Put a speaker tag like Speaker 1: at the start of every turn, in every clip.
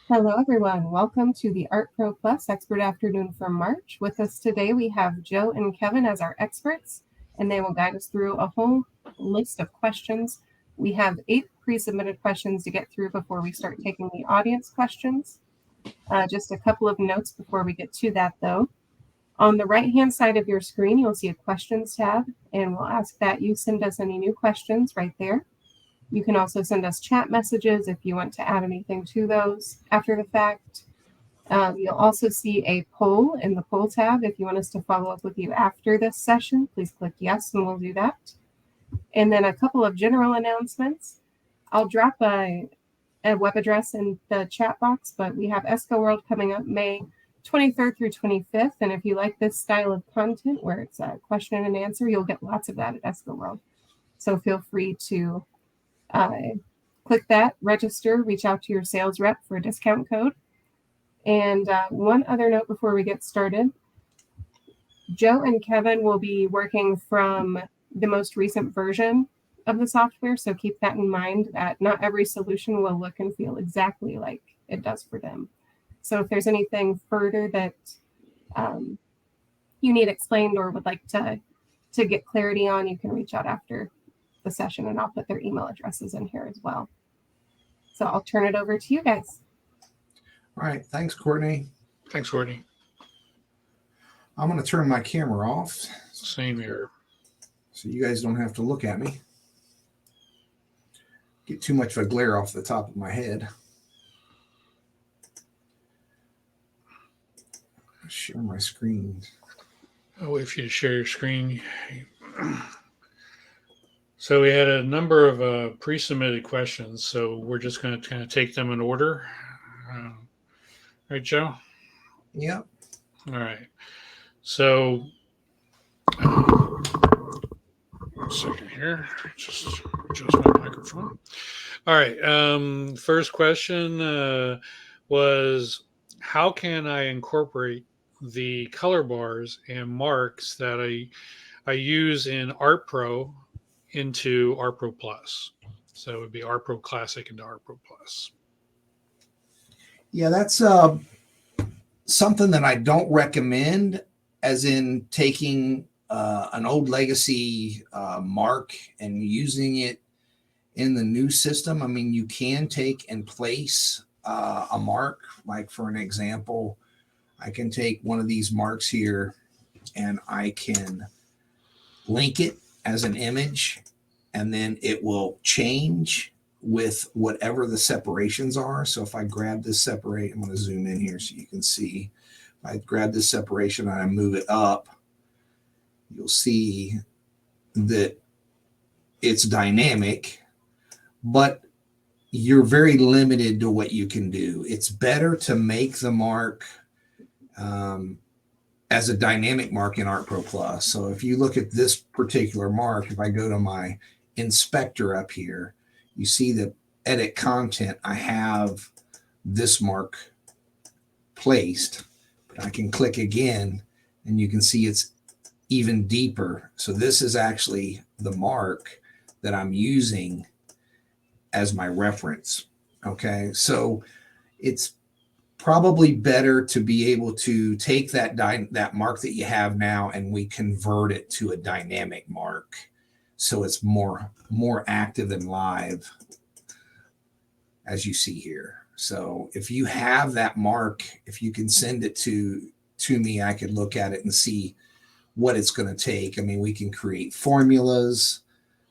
Speaker 1: Hello, everyone. Welcome to the artpro Plus Expert Afternoon for March. With us today, we have Joe and Kevin as our experts, and they will guide us through a whole list of questions. We have 8 pre-submitted questions to get through before we start taking the audience questions. Just a couple of notes before we get to that, though. On the right-hand side of your screen, you'll see a questions tab, and we'll ask that you send us any new questions right there. You can also send us chat messages if you want to add anything to those after the fact. You'll also see a poll in the poll tab. If you want us to follow up with you after this session, please click yes and we'll do that. And then a couple of general announcements. I'll drop a web address in the chat box, but we have ESCO World coming up May 23rd through 25th. And if you like this style of content where it's a question and answer, you'll get lots of that at ESCO World. So feel free to click that, register, reach out to your sales rep for a discount code. And one other note before we get started, Joe and Kevin will be working from the most recent version of the software, so keep that in mind that not every solution will look and feel exactly like it does for them. So if there's anything further that you need explained or would like to get clarity on, you can reach out after the session, and I'll put their email addresses in here as well. So I'll turn it over to you guys.
Speaker 2: All right. Thanks, Courtney.
Speaker 3: Thanks, Courtney.
Speaker 2: I'm going to turn my camera off.
Speaker 3: Same here.
Speaker 2: So you guys don't have to look at me. Get too much of a glare off the top of my head. Share my screen.
Speaker 3: I'll wait for you to share your screen. So we had a number of pre-submitted questions, so we're just going to kind of take them in order. Right, Joe?
Speaker 2: Yep.
Speaker 3: All right. So, one second here. Just adjust my microphone. All right. First question was, how can I incorporate the color bars and marks that I use in artpro into artpro Plus? So it would be artpro Classic into artpro Plus.
Speaker 2: Yeah, that's something that I don't recommend, as in taking an old legacy mark and using it in the new system. I mean, you can take and place a mark. Like, for an example, I can take one of these marks here and I can link it as an image, and then it will change with whatever the separations are. So if I grab this separate, I'm going to zoom in here so you can see. If I grab this separation and I move it up, you'll see that it's dynamic, but you're very limited to what you can do. It's better to make the mark as a dynamic mark in artpro Plus. So if you look at this particular mark, if I go to my inspector up here, you see the edit content. I have this mark placed, but I can click again and you can see it's even deeper. So this is actually the mark that I'm using as my reference. Okay, so it's probably better to be able to take that mark that you have now and we convert it to a dynamic mark, so it's more active and live, as you see here. So if you have that mark, if you can send it to me, I could look at it and see what it's going to take. I mean, we can create formulas,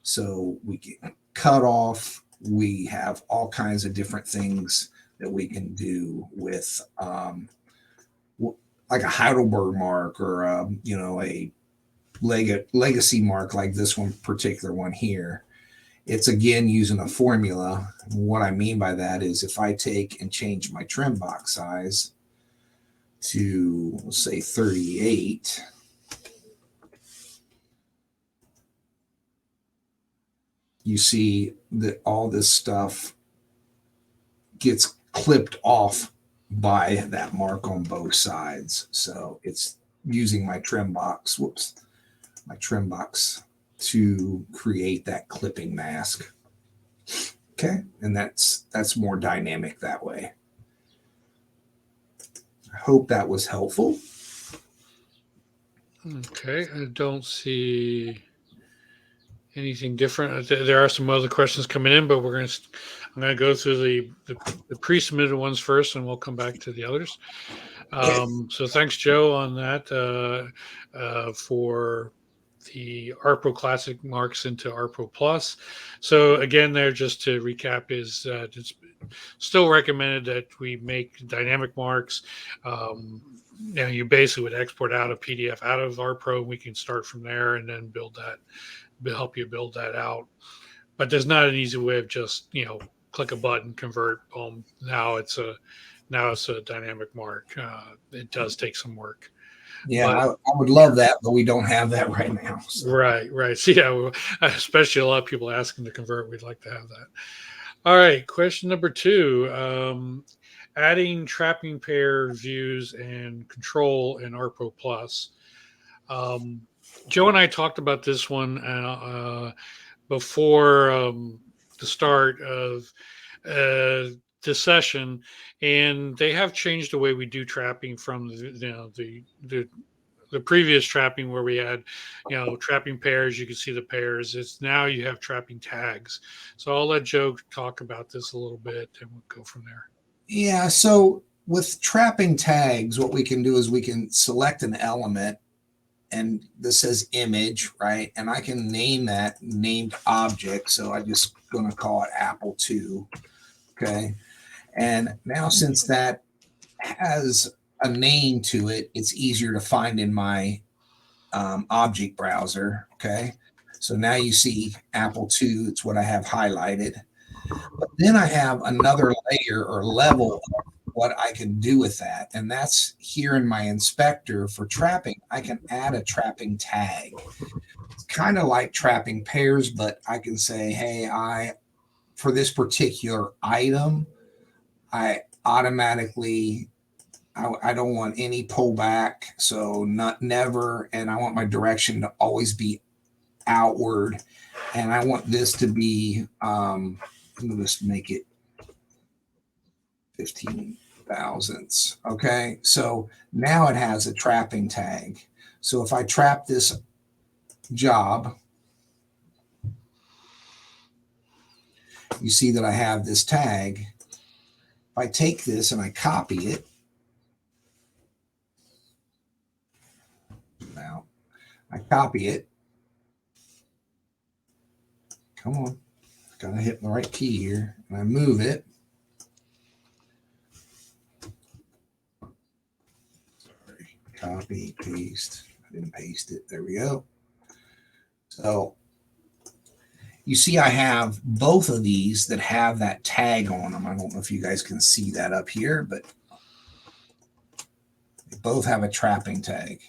Speaker 2: so we can cut off. We have all kinds of different things that we can do with like a Heidelberg mark, or a legacy mark like this one particular one here. It's again using a formula. What I mean by that is, if I take and change my trim box size to, let's say, 38, you see that all this stuff gets clipped off by that mark on both sides. So it's using my trim box, my trim box to create that clipping mask. Okay, and that's more dynamic that way. I hope that was helpful.
Speaker 3: Okay, I don't see anything different. There are some other questions coming in, but I'm gonna go through the pre-submitted ones first, and we'll come back to the others. So thanks, Joe, on that for the artpro Classic marks into artpro Plus. So again, there, just to recap, is it's still recommended that we make dynamic marks. You basically would export out a PDF out of artpro. We can start from there and then help you build that out. But there's not an easy way of just click a button, convert, boom. Now it's a dynamic mark. It does take some work.
Speaker 2: Yeah, I would love that, but we don't have that right now.
Speaker 3: So. Right. So yeah, especially a lot of people asking to convert. We'd like to have that. All right, question number 2. Adding trapping pair views and control in artpro Plus. Joe and I talked about this one before the start of the session, and they have changed the way we do trapping from the previous trapping, where we had trapping pairs. You can see the pairs. It's now you have trapping tags. So I'll let Joe talk about this a little bit, and we'll go from there.
Speaker 2: Yeah, so with trapping tags, what we can do is we can select an element, and this says image, right? And I can name that named object. So I'm just going to call it Apple II. Okay. And now, since that has a name to it, it's easier to find in my object browser. Okay. So now you see Apple II. It's what I have highlighted. But then I have another layer or level of what I can do with that. And that's here in my inspector for trapping. I can add a trapping tag. It's kind of like trapping pairs, but I can say, hey, for this particular item, I automatically, I don't want any pullback. So never. And I want my direction to always be outward. And I want this to be, let me just make it 15 thousandths. Okay. So now it has a trapping tag. So if I trap this job, you see that I have this tag. If I take this and I copy it, now I copy it. Come on. Gotta hit the right key here. And I move it. Sorry. Copy, paste. I didn't paste it. There we go. So you see I have both of these that have that tag on them. I don't know if you guys can see that up here, but they both have a trapping tag.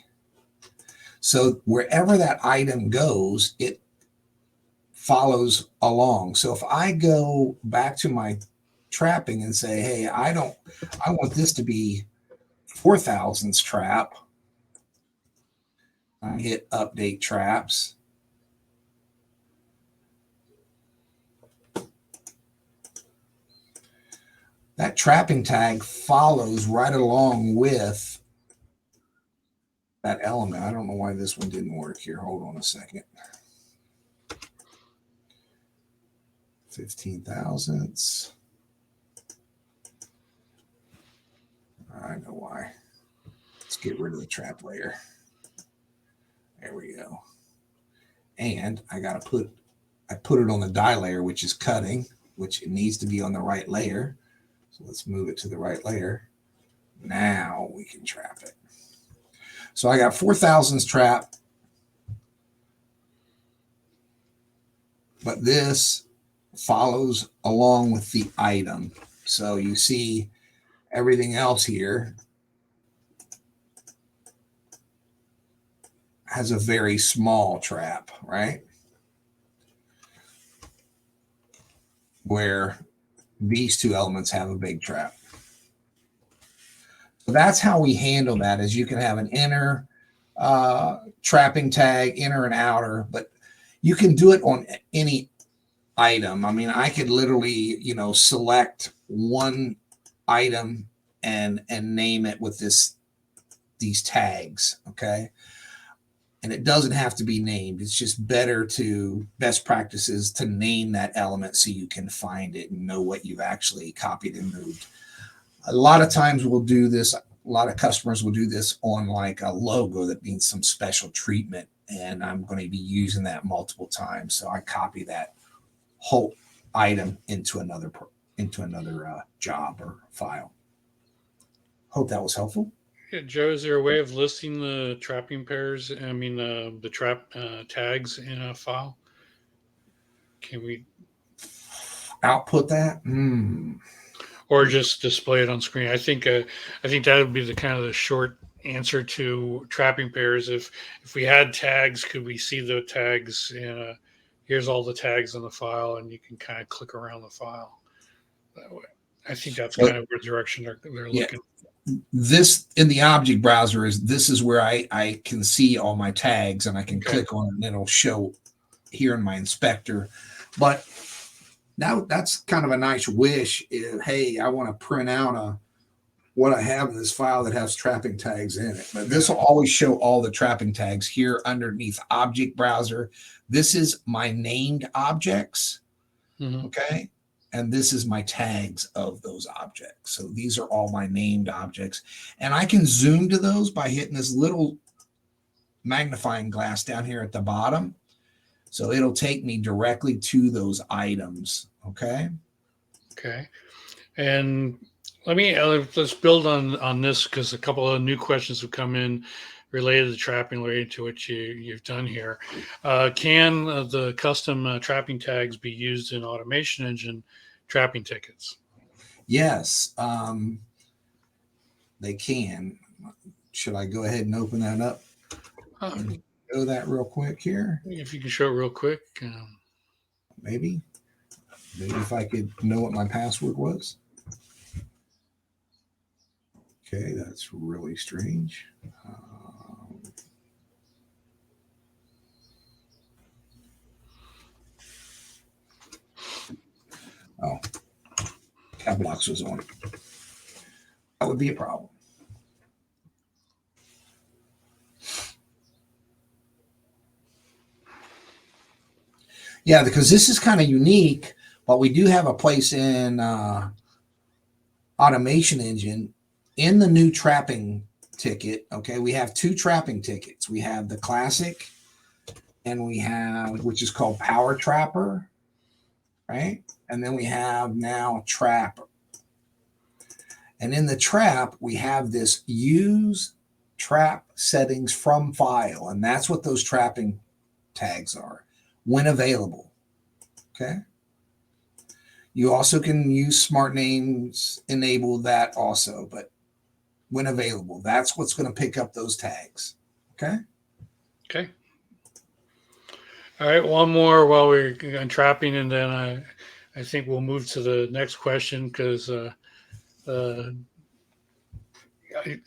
Speaker 2: So wherever that item goes, it follows along. So if I go back to my trapping and say, hey, I want this to be 4,000ths trap. I hit update traps. That trapping tag follows right along with that element. I don't know why this one didn't work here. Hold on a second. 15 thousandths. I know why. Let's get rid of the trap layer. There we go. And I put it on the die layer, which is cutting, which it needs to be on the right layer. So let's move it to the right layer. Now we can trap it. So I got 4,000ths trap. But this follows along with the item. So you see everything else here has a very small trap, right? Where these two elements have a big trap. So that's how we handle that, is you can have an inner trapping tag, inner and outer, but you can do it on any item. I mean, I could literally, select one item and name it with these tags. Okay. And it doesn't have to be named. It's just best practices to name that element so you can find it and know what you've actually copied and moved. A lot of times we'll do this. A lot of customers will do this on like a logo that needs some special treatment, and I'm going to be using that multiple times. So I copy that whole item into another job or file. Hope that was helpful.
Speaker 3: Yeah, Joe, is there a way of listing the trapping pairs? I mean, the trap tags in a file? Can we,
Speaker 2: Output that?
Speaker 3: or just display it on screen? I think that would be the kind of the short answer to trapping pairs. If we had tags, could we see the tags? Here's all the tags in the file, and you can kind of click around the file that way. I think that's kind of where direction they're looking.
Speaker 2: This in the object browser this is where I can see all my tags, and I can click on it and it'll show here in my inspector. But now that's kind of a nice wish. Hey, I want to print out what I have in this file that has trapping tags in it. But this will always show all the trapping tags here underneath object browser. This is my named objects. Okay. And this is my tags of those objects. So these are all my named objects. And I can zoom to those by hitting this little magnifying glass down here at the bottom. So it'll take me directly to those items. Okay. Okay.
Speaker 3: And let's build on this, because a couple of new questions have come in related to trapping, related to what you've done here. Can the custom trapping tags be used in Automation Engine trapping tickets?
Speaker 2: Yes, they can. Should I go ahead and open that up? Show that real quick here.
Speaker 3: If you can show it real quick.
Speaker 2: Maybe if I could know what my password was. Okay, that's really strange. Oh, Cap Blocks was on. That would be a problem. Yeah, because this is kind of unique, but we do have a place in Automation Engine in the new trapping ticket. Okay, we have two trapping tickets. We have the classic, and we have, which is called Power Trapper, right? And then we have now Trapper. And in the trap, we have this use trap settings from file. And that's what those trapping tags are when available. Okay. You also can use smart names, enable that also, but when available, that's what's going to pick up those tags. Okay.
Speaker 3: Okay. All right. One more while we're on trapping, and then I think we'll move to the next question, because there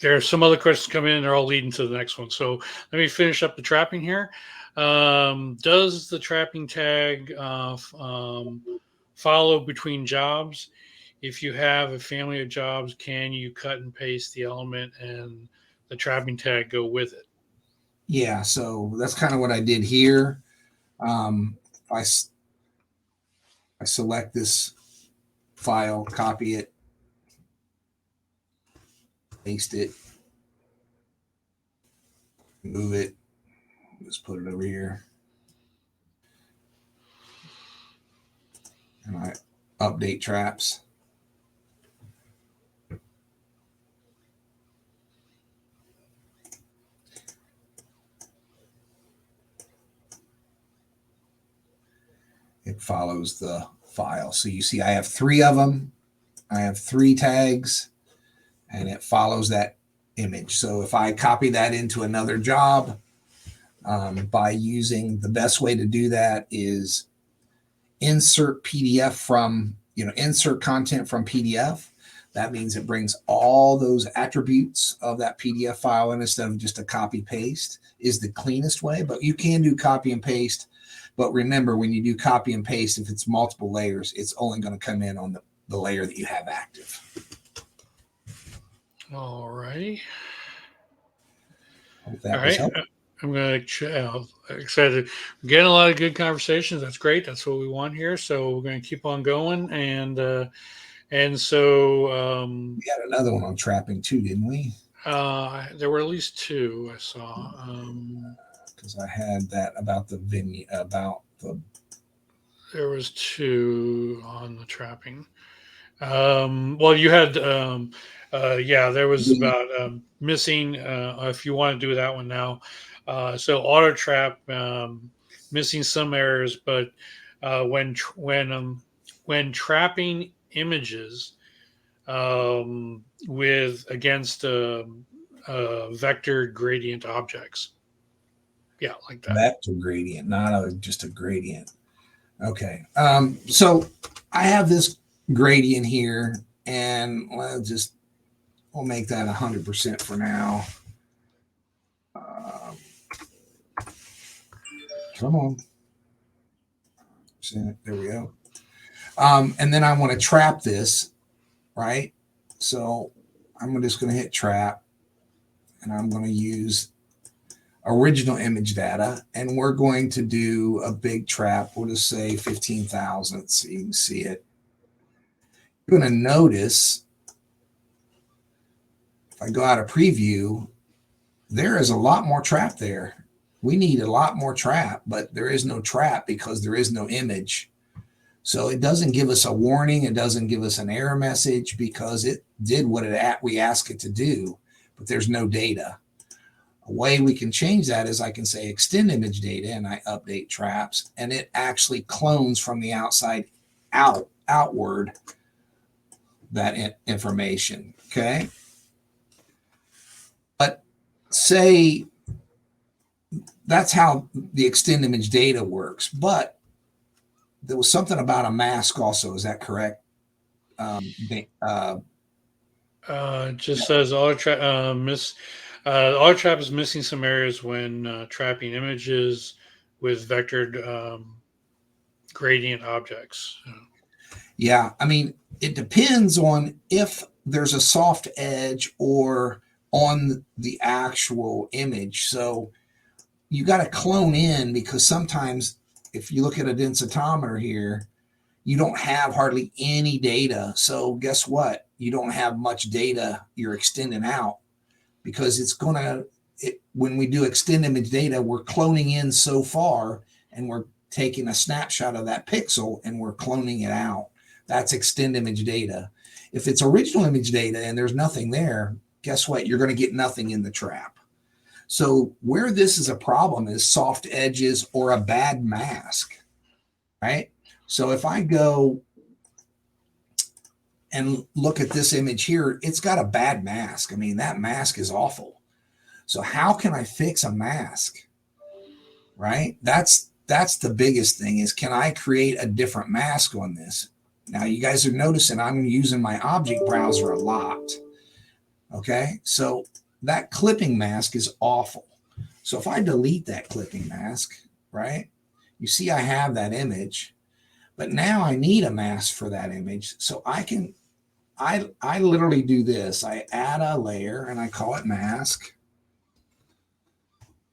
Speaker 3: are some other questions coming in. They're all leading to the next one. So let me finish up the trapping here. Does the trapping tag follow between jobs? If you have a family of jobs, can you cut and paste the element and the trapping tag go with it?
Speaker 2: Yeah, so that's kind of what I did here. I select this file, copy it, paste it, move it, just put it over here. And I update traps. It follows the file. So you see I have 3 of them. I have 3 tags, and it follows that image. So if I copy that into another job, by using, the best way to do that is insert PDF from, insert content from PDF. That means it brings all those attributes of that PDF file in instead of just a copy paste is the cleanest way, but you can do copy and paste. But remember, when you do copy and paste, if it's multiple layers, it's only going to come in on the layer that you have active.
Speaker 3: All righty.
Speaker 2: Hope
Speaker 3: All
Speaker 2: that was
Speaker 3: right.
Speaker 2: helpful.
Speaker 3: I'm going to excited. We're getting a lot of good conversations. That's great. That's what we want here. So we're going to keep on going. And so
Speaker 2: We had another one on trapping too, didn't we?
Speaker 3: there were at least two I saw.
Speaker 2: Because I had that about the venue, about the.
Speaker 3: There was two on the trapping. Well, you had, yeah, there was about missing. If you want to do that one now, so auto trap, missing some errors, but when trapping images with against vector gradient objects, yeah, like that.
Speaker 2: Vector gradient, not just a gradient. Okay. So I have this gradient here, and we'll make that 100% for now. Come on. There we go. And then I want to trap this, right? So I'm just going to hit trap, and I'm going to use original image data, and we're going to do a big trap. We'll just say 15 thousandths so you can see it. You're going to notice if I go out of preview, there is a lot more trap there. We need a lot more trap, but there is no trap because there is no image. So it doesn't give us a warning. It doesn't give us an error message because it did what we asked it to do, but there's no data. A way we can change that is I can say extend image data and I update traps, and it actually clones from the outside outward that information. Okay. But say that's how the extend image data works. But there was something about a mask also. Is that correct?
Speaker 3: Just says auto trap auto trap is missing some areas when trapping images with vectored gradient objects.
Speaker 2: Yeah, I mean, it depends on if there's a soft edge or on the actual image. So you got to clone in because sometimes if you look at a densitometer here, you don't have hardly any data. So guess what? You don't have much data you're extending out because when we do extend image data, we're cloning in so far and we're taking a snapshot of that pixel and we're cloning it out. That's extend image data. If it's original image data and there's nothing there, guess what? You're going to get nothing in the trap. So where this is a problem is soft edges or a bad mask, right? So if I go and look at this image here, it's got a bad mask. I mean, that mask is awful. So how can I fix a mask, right? That's the biggest thing is, can I create a different mask on this? Now you guys are noticing I'm using my object browser a lot. Okay. So that clipping mask is awful. So if I delete that clipping mask, right, you see I have that image, but now I need a mask for that image. So I literally do this. I add a layer and I call it mask.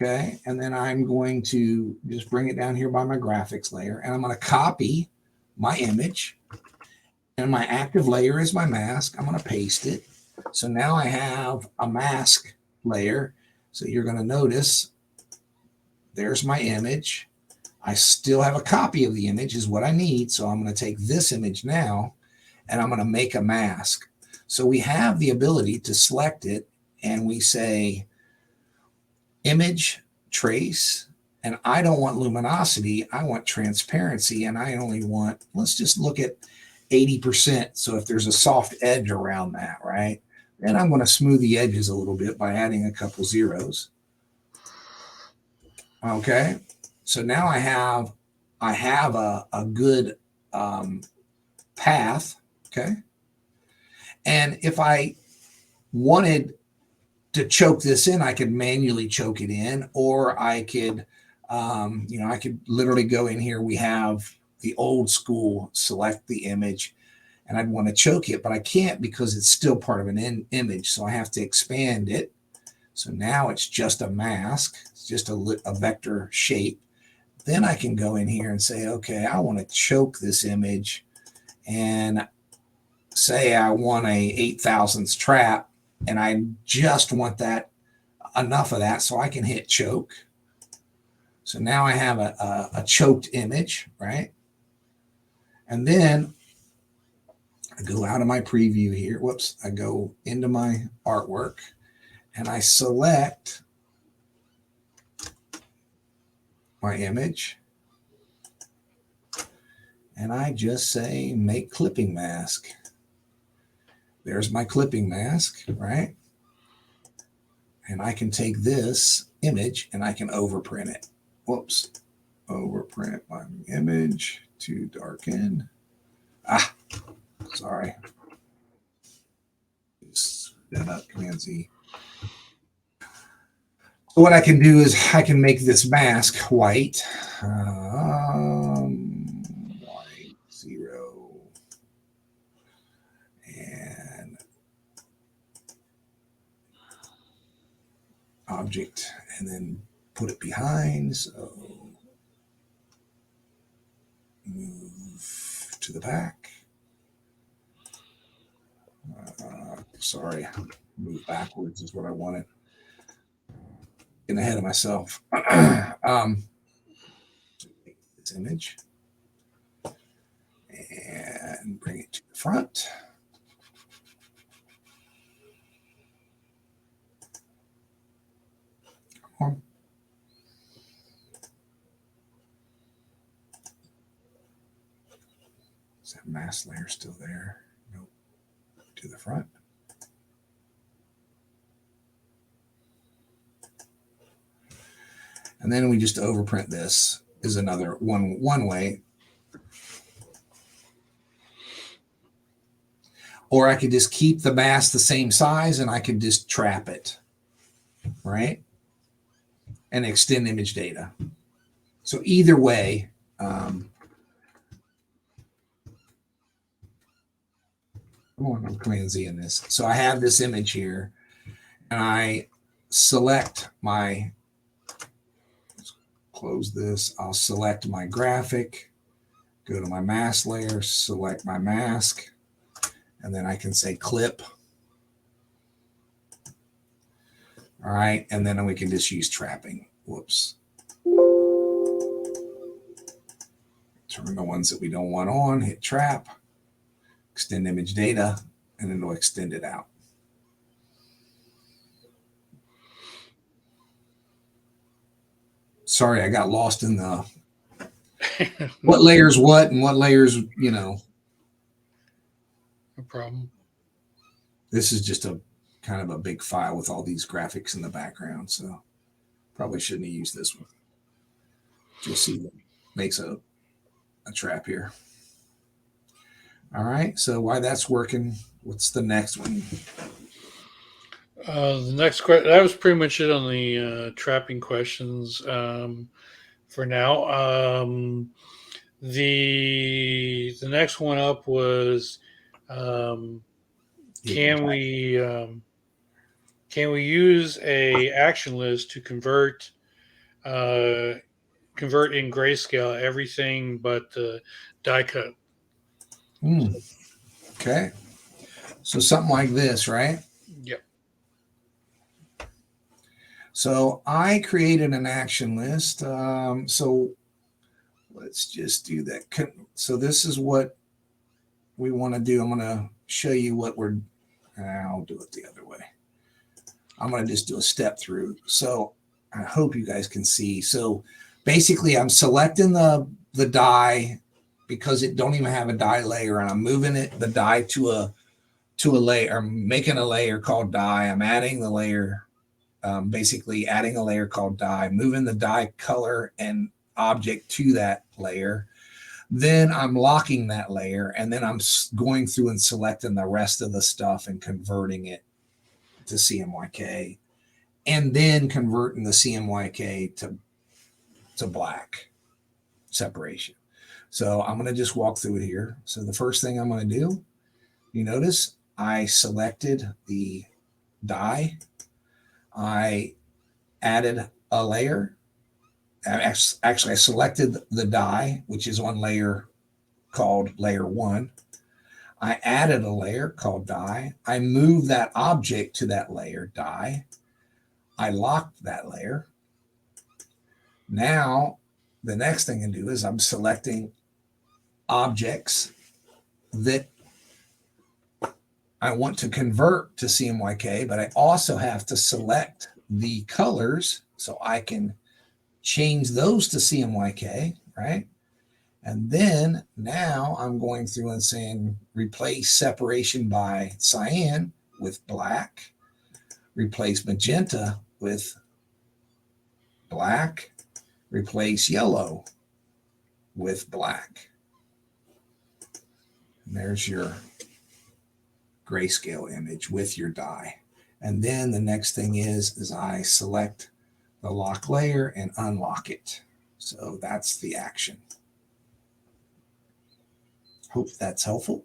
Speaker 2: Okay. And then I'm going to just bring it down here by my graphics layer, and I'm going to copy my image, and my active layer is my mask. I'm going to paste it. So now I have a mask layer. So you're going to notice there's my image. I still have a copy of the image is what I need. So I'm going to take this image now and I'm going to make a mask. So we have the ability to select it and we say image trace, and I don't want luminosity. I want transparency, and I only want, let's just look at 80%. So if there's a soft edge around that, right? Then I'm going to smooth the edges a little bit by adding a couple zeros. Okay. So now I have a good path. Okay. And if I wanted to choke this in, I could manually choke it in, or I could, I could literally go in here. We have the old school select the image, and I'd want to choke it, but I can't because it's still part of an image. So I have to expand it. So now it's just a mask. It's just a vector shape. Then I can go in here and say, okay, I want to choke this image, and say I want a 8,000ths trap, and I just want that enough of that so I can hit choke. So now I have a choked image, right? And then I go out of my preview here. Whoops, I go into my artwork and I select my image. And I just say make clipping mask. There's my clipping mask, right? And I can take this image and I can overprint it. Whoops, overprint my image to darken. Sorry. Just that up, Command Z. So what I can do is I can make this mask white. White 0. And object, and then put it behind. So move to the back. Sorry, move backwards is what I wanted. Getting ahead of myself. This image and bring it to the front. Come on. Is that mask layer still there? Nope. To the front. And then we just overprint this is another one way. Or I could just keep the mask the same size and I could just trap it, right? And extend image data. So either way, come on, I'm Command Z in this. So I have this image here and I select my, close this. I'll select my graphic, go to my mask layer, select my mask, and then I can say clip. All right. And then we can just use trapping. Whoops. Turn the ones that we don't want on, hit trap, extend image data, and then it'll extend it out. Sorry, I got lost in the what layers what and what layers, you know.
Speaker 3: No problem.
Speaker 2: This is just a kind of a big file with all these graphics in the background, so probably shouldn't have used this one. You'll see that makes a trap here. All right, so while that's working, what's the next one?
Speaker 3: The next question, that was pretty much it on the trapping questions for now. The next one up was can we use a action list to convert in grayscale everything but the die cut?
Speaker 2: Okay, so something like this, right?
Speaker 3: Yep.
Speaker 2: So I created an action list. So let's just do that. So this is what we want to do. I'm going to show you what I'll do it the other way. I'm going to just do a step through. So I hope you guys can see. So basically I'm selecting the die because it don't even have a die layer, and I'm moving the die to a layer. I'm making a layer called die. I'm adding the layer, basically adding a layer called die, moving the die color and object to that layer. Then I'm locking that layer, and then I'm going through and selecting the rest of the stuff and converting it to CMYK, and then converting the CMYK to black separation. So I'm going to just walk through it here. So the first thing I'm going to do You notice I selected the die. I added a layer. Actually, I selected the die, which is on layer called layer 1. I added a layer called die. I moved that object to that layer die. I locked that layer. Now, the next thing I do is I'm selecting objects that I want to convert to CMYK, but I also have to select the colors so I can change those to CMYK, right? And then now I'm going through and saying replace separation by cyan with black, replace magenta with black, replace yellow with black. And there's your grayscale image with your die. And then the next thing is I select the lock layer and unlock it. So that's the action. Hope that's helpful.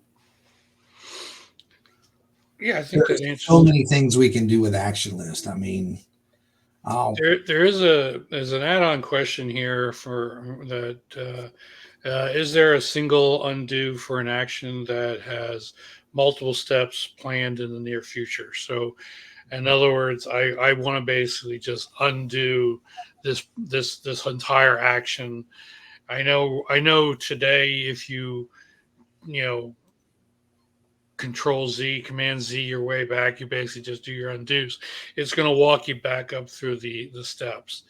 Speaker 3: Yeah, I think that
Speaker 2: There's
Speaker 3: answers.
Speaker 2: so many things we can do with action list. I mean,
Speaker 3: There's an add-on question here for that. Is there a single undo for an action that has multiple steps planned in the near future? So, in other words, I want to basically just undo this entire action. I know today if you know Control Z, Command Z your way back, you basically just do your undos. It's going to walk you back up through the steps.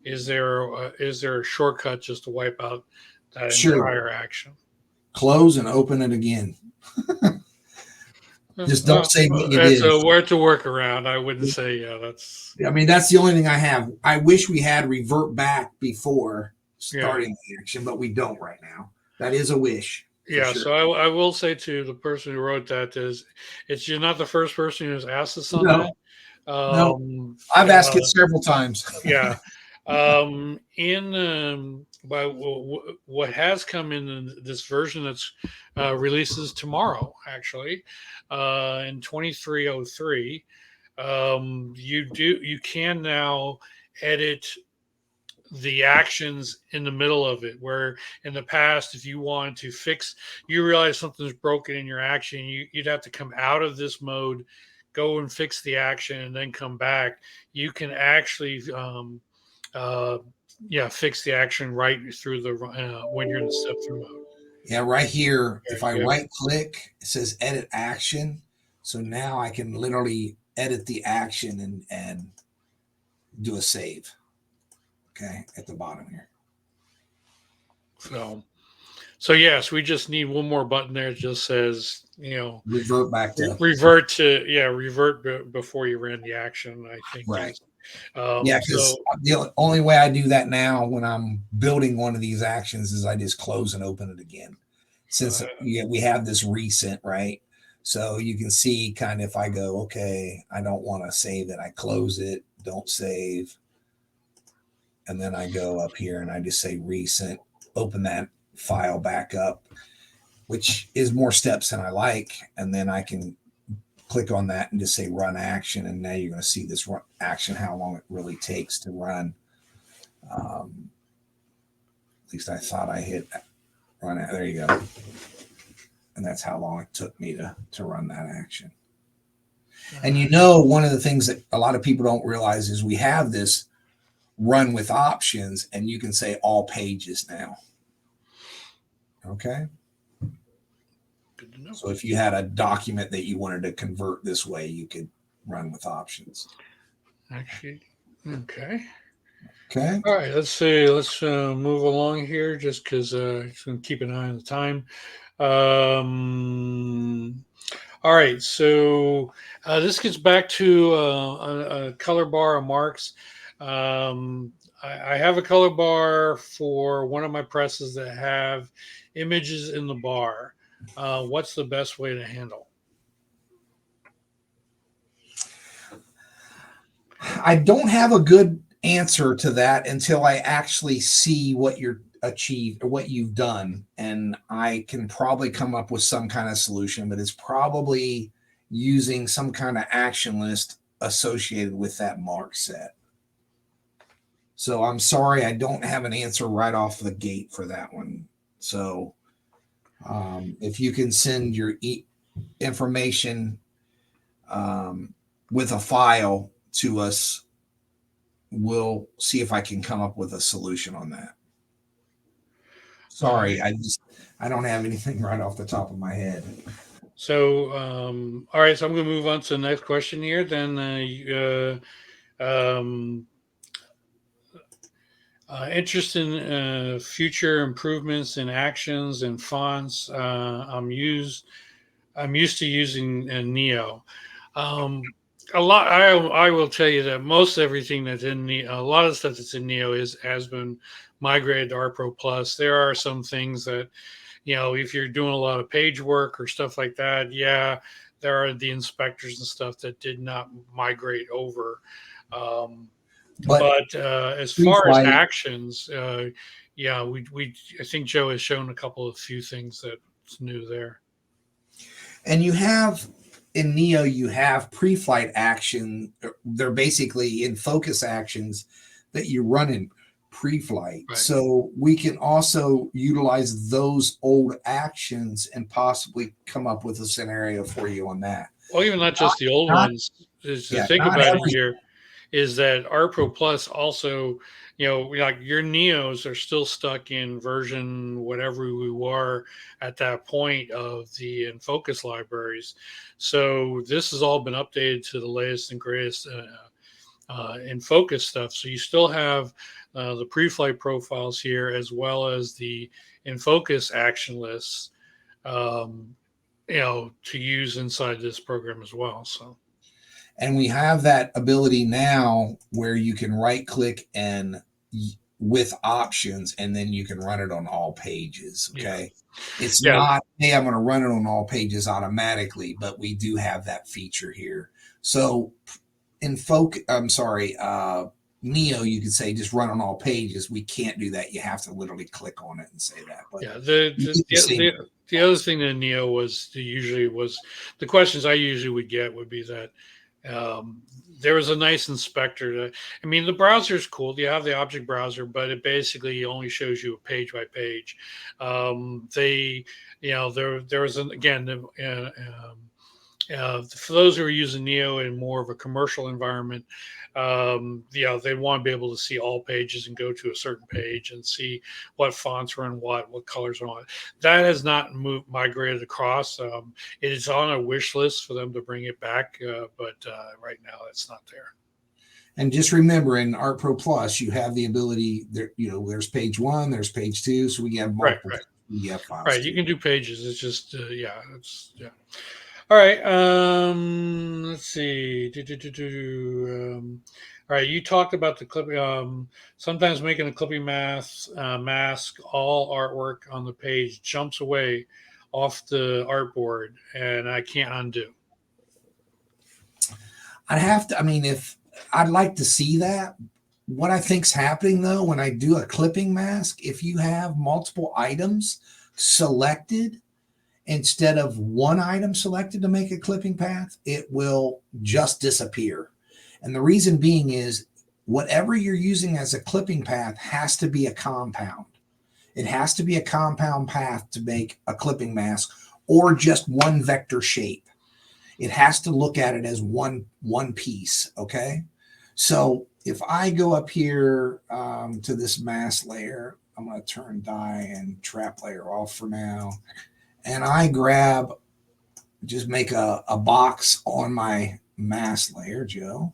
Speaker 3: Is there a shortcut just to wipe out that
Speaker 2: sure.
Speaker 3: entire action?
Speaker 2: Close and open it again. Just don't say what it
Speaker 3: That's
Speaker 2: is.
Speaker 3: a word to work around. I wouldn't say that's.
Speaker 2: I mean, that's the only thing I have. I wish we had revert back before starting the action, but we don't right now. That is a wish.
Speaker 3: Yeah,
Speaker 2: sure.
Speaker 3: so I will say to the person who wrote that is, you're not the first person who's asked us on
Speaker 2: No.
Speaker 3: that.
Speaker 2: No, I've asked it several times.
Speaker 3: Yeah. What has come in this version that's releases tomorrow, actually, in 2303, you can now edit the actions in the middle of it, where in the past, if you wanted to fix, you realize something's broken in your action, you'd have to come out of this mode, go and fix the action, and then come back. You can actually fix the action right through the when you're in the step through mode.
Speaker 2: Yeah, right here, if I right click, it says edit action. So now I can literally edit the action and do a save. Okay, at the bottom here.
Speaker 3: So yes, we just need one more button there. It just says,
Speaker 2: revert back to
Speaker 3: revert before you ran the action, I think.
Speaker 2: Right. Because the only way I do that now when I'm building one of these actions is I just close and open it again. Since we have this recent, right? So you can see kind of if I go, okay, I don't want to save it. I close it, don't save. And then I go up here and I just say recent, open that file back up, which is more steps than I like. And then I can click on that and just say run action. And now you're going to see this run action, how long it really takes to run. At least I thought I hit run it. There you go. And that's how long it took me to run that action. And one of the things that a lot of people don't realize is we have this run with options, and you can say all pages now. Okay.
Speaker 3: Good to know.
Speaker 2: So if you had a document that you wanted to convert this way, you could run with options.
Speaker 3: Actually, okay.
Speaker 2: Okay.
Speaker 3: All right. Let's see. Let's move along here, just because just going to keep an eye on the time. All right. So this gets back to a color bar of marks. I have a color bar for one of my presses that have images in the bar. What's the best way to handle?
Speaker 2: I don't have a good answer to that until I actually see what you're achieved or what you've done, and I can probably come up with some kind of solution, but it's probably using some kind of action list associated with that mark set. So I'm sorry, I don't have an answer right off the gate for that one. So if you can send your information with a file to us, we'll see if I can come up with a solution on that. Sorry, I don't have anything right off the top of my head.
Speaker 3: So, all right. So I'm going to move on to the next question here. Then, interest in future improvements in actions and fonts. I'm used to using Neo. Um, a lot. I will tell you that most everything that's in Neo, a lot of stuff that's in Neo has been migrated to artpro Plus. There are some things that, if you're doing a lot of page work or stuff like that, yeah, there are the inspectors and stuff that did not migrate over. But as far as actions, yeah, I think Joe has shown a couple of few things that's new there.
Speaker 2: And you have in Neo, you have pre-flight action. They're basically in focus actions that you run in pre-flight. Right. So we can also utilize those old actions and possibly come up with a scenario for you on that.
Speaker 3: Well, even not just the old ones. The thing about it here is that artpro Plus also, like your Neos are still stuck in version whatever we were at that point of the in focus libraries. So this has all been updated to the latest and greatest in focus stuff. So you still have the pre-flight profiles here, as well as the in focus action lists, to use inside this program as well. So.
Speaker 2: And we have that ability now where you can right click and with options, and then you can run it on all pages. Okay. Yeah. It's not, hey, I'm going to run it on all pages automatically, but we do have that feature here. So in Neo, you could say just run on all pages. We can't do that. You have to literally click on it and say that. But
Speaker 3: yeah, the other thing that Neo was the questions I usually would get would be that there was a nice inspector. The browser is cool. You have the object browser, but it basically only shows you a page by page. There was for those who are using Neo in more of a commercial environment, they want to be able to see all pages and go to a certain page and see what fonts are in what colors are on it. That has not migrated across. It is on a wish list for them to bring it back, but right now it's not there.
Speaker 2: And just remember, in artpro Plus, you have the ability there. There's page 1, there's page 2, so we have multiple PDF files.
Speaker 3: Right, you can do pages. It's just All right. Let's see. All right. You talked about the clip. Sometimes making a clipping mask, all artwork on the page jumps away off the artboard, and I can't undo.
Speaker 2: I'd like to see that. What I think's happening though, when I do a clipping mask, if you have multiple items selected, instead of one item selected to make a clipping path, it will just disappear. And the reason being is whatever you're using as a clipping path has to be a compound. It has to be a compound path to make a clipping mask, or just one vector shape. It has to look at it as one piece. Okay. So if I go up here to this mask layer, I'm going to turn dye and trap layer off for now. And I just make a box on my mask layer, Joe.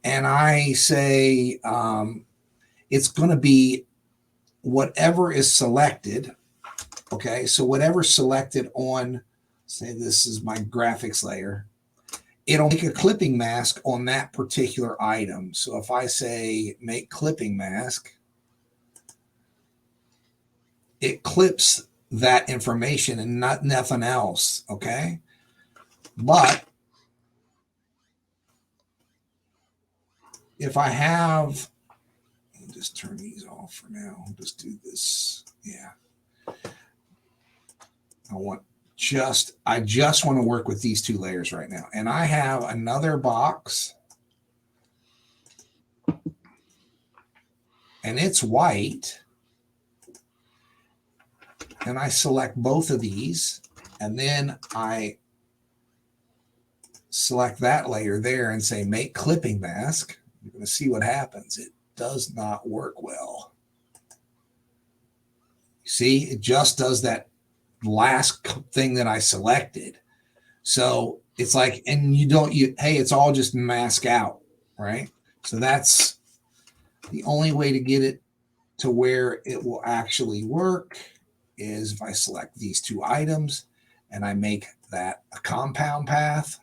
Speaker 2: And I say it's going to be whatever is selected. Okay, so whatever's selected on, say this is my graphics layer, it'll make a clipping mask on that particular item. So if I say make clipping mask, it clips that information and nothing else. Okay. But if I have, just turn these off for now. I'll just do this. Yeah. I just want to work with these two layers right now. And I have another box and it's white. And I select both of these and then I select that layer there and say make clipping mask. You're going to see what happens. It does not work well. See, it just does that last thing that I selected. So it's like, and hey, it's all just mask out, right? So that's the only way to get it to where it will actually work is if I select these two items and I make that a compound path.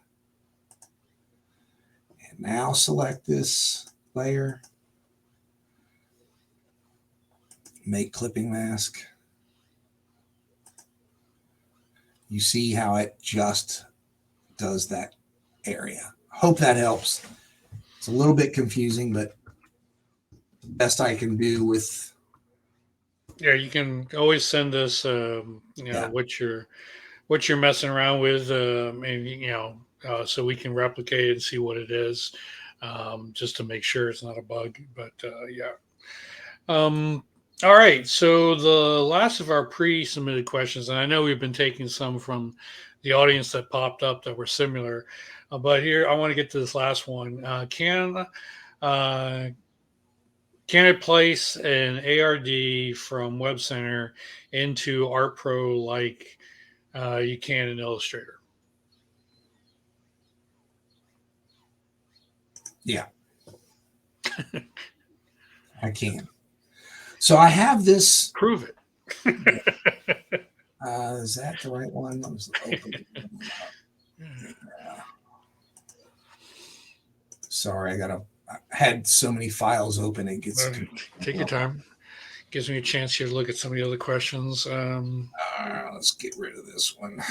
Speaker 2: And now select this layer, make clipping mask. You see how it just does that area. Hope that helps. It's a little bit confusing, but best I can do with.
Speaker 3: Yeah, you can always send us, what you're messing around with, and so we can replicate it and see what it is, just to make sure it's not a bug. But yeah. All right. So the last of our pre-submitted questions, and I know we've been taking some from the audience that popped up that were similar, but here I want to get to this last one. Can it place an ARD from Web Center into ArtPro like you can in Illustrator?
Speaker 2: Yeah, I can. So I have this.
Speaker 3: Prove it.
Speaker 2: Is that the right one? Let me open it up. Sorry, I had so many files open. It gets.
Speaker 3: Take your time. Gives me a chance here to look at some of the other questions.
Speaker 2: Let's get rid of this one.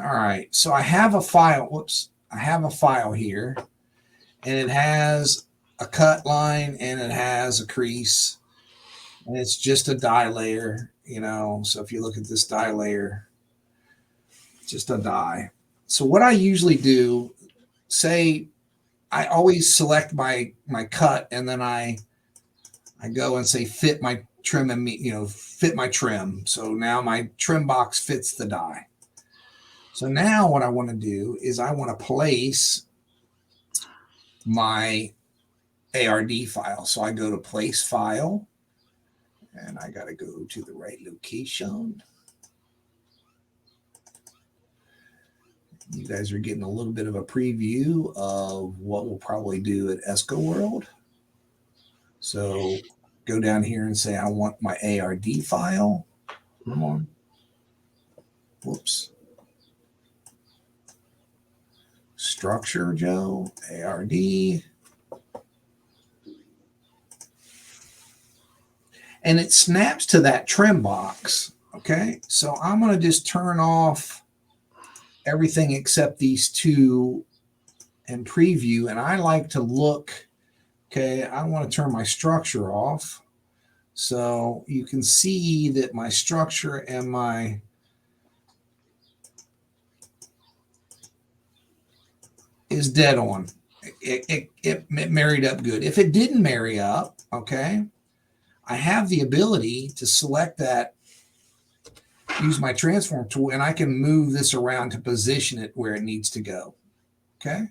Speaker 2: All right. So I have a file. Whoops. I have a file here, and it has a cut line and it has a crease, and it's just a die layer, So if you look at this die layer, just a die. So what I usually do, say I always select my cut and then I go and say fit my trim and fit my trim. So now my trim box fits the die. So now what I want to do is I want to place my ARD file. So I go to place file and I got to go to the right location. You guys are getting a little bit of a preview of what we'll probably do at ESCO World. So go down here and say, I want my ARD file. Come on. Whoops. Structure, Joe, ARD. And it snaps to that trim box. Okay. So I'm going to just turn off everything except these two and preview. And I like to look, okay, I want to turn my structure off. So you can see that my structure and my is dead on. It married up good. If it didn't marry up, okay, I have the ability to select that, use my transform tool, and I can move this around to position it where it needs to go. Okay.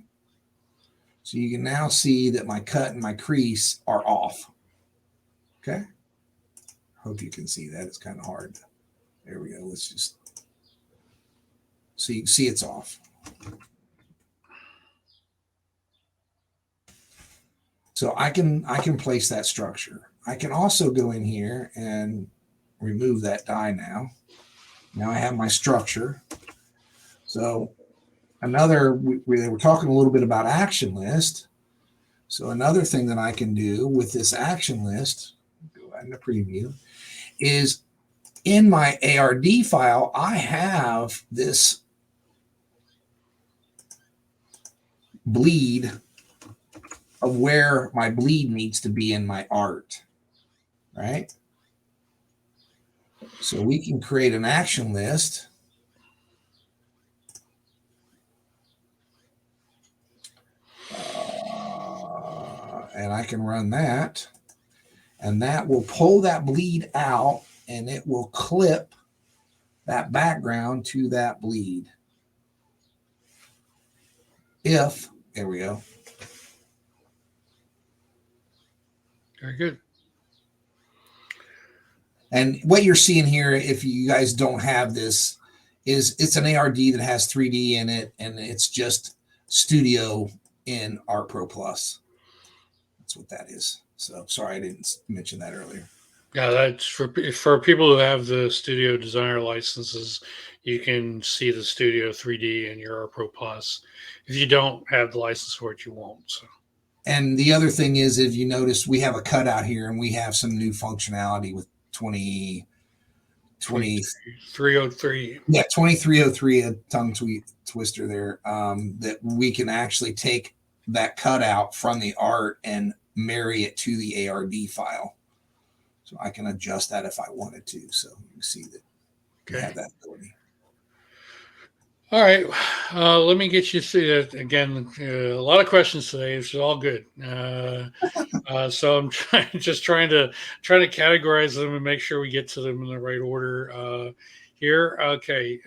Speaker 2: So you can now see that my cut and my crease are off. Okay. Hope you can see that. It's kind of hard. There we go. Let's just see it's off. So I can place that structure. I can also go in here and remove that die now. Now I have my structure. So we were talking a little bit about action list. So another thing that I can do with this action list, go ahead and preview, is in my ARD file, I have this bleed of where my bleed needs to be in my art, right? So we can create an action list. And I can run that. And that will pull that bleed out, and it will clip that background to that bleed. If, there we go.
Speaker 3: Very good.
Speaker 2: And what you're seeing here, if you guys don't have this, is it's an ARD that has 3D in it, and it's just Studio in artpro Plus. That's what that is. So sorry I didn't mention that earlier.
Speaker 3: Yeah, that's for people who have the Studio Designer licenses. You can see the Studio 3D in your Pro Plus. If you don't have the license for it, you won't. So.
Speaker 2: And the other thing is, if you notice, we have a cutout here, and we have some new functionality with
Speaker 3: 2303.
Speaker 2: Yeah, 2303, a tongue twister there. That we can actually take that cutout from the art and marry it to the ARD file. So I can adjust that if I wanted to. So you can see that we have that ability.
Speaker 3: All right. Let me get you through that again. A lot of questions today. It's all good. So I'm trying to categorize them and make sure we get to them in the right order here. Okay.